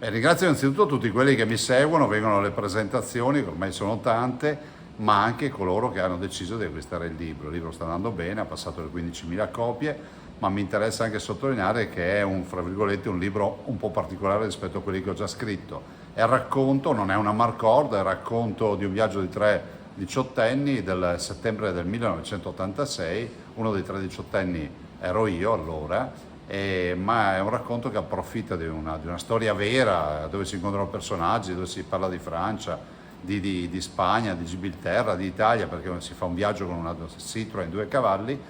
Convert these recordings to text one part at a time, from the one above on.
Ringrazio innanzitutto tutti quelli che mi seguono, vengono alle presentazioni, che ormai sono tante, ma anche coloro che hanno deciso di acquistare il libro. Il libro sta andando bene, ha passato le 15.000 copie, ma mi interessa anche sottolineare che è fra virgolette, un libro un po' particolare rispetto a quelli che ho già scritto. È il racconto, non è una marcorda, è il racconto di un viaggio di 3 diciottenni del settembre del 1986, uno dei 3 diciottenni ero io allora, ma è un racconto che approfitta di una storia vera, dove si incontrano personaggi, dove si parla di Francia, di Spagna, di Gibilterra, di Italia, perché si fa un viaggio con una Citroen 2 cavalli,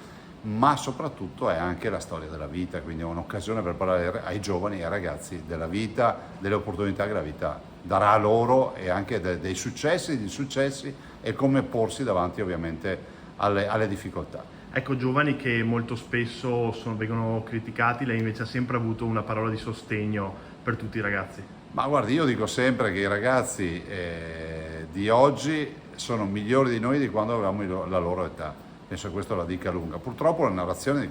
ma soprattutto è anche la storia della vita, quindi è un'occasione per parlare ai giovani e ai ragazzi della vita, delle opportunità che la vita darà a loro e anche dei successi, degli insuccessi e come porsi davanti ovviamente alle difficoltà. Ecco, giovani che molto spesso vengono criticati, lei invece ha sempre avuto una parola di sostegno per tutti i ragazzi. Ma guardi, io dico sempre che i ragazzi di oggi sono migliori di noi di quando avevamo la loro età. Penso che questo la dica lunga. Purtroppo la narrazione di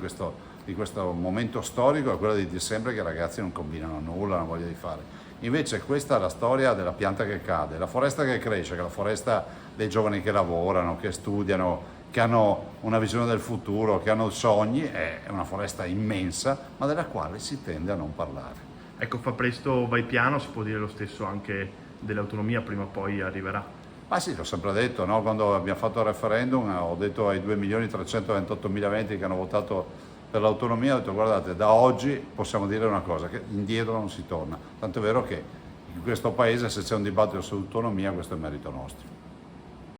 questo momento storico è quella di dire sempre che i ragazzi non combinano nulla, non voglio di fare. Invece questa è la storia della pianta che cade, la foresta che cresce, che è la foresta dei giovani che lavorano, che studiano, che hanno una visione del futuro, che hanno sogni, è una foresta immensa, ma della quale si tende a non parlare. Ecco, fa presto, vai piano, si può dire lo stesso anche dell'autonomia, prima o poi arriverà. Ma sì, l'ho sempre detto, no? Quando abbiamo fatto il referendum ho detto ai 2.328.000 venti che hanno votato per l'autonomia, ho detto guardate, da oggi possiamo dire una cosa, che indietro non si torna. Tanto è vero che in questo paese se c'è un dibattito sull'autonomia questo è merito nostro.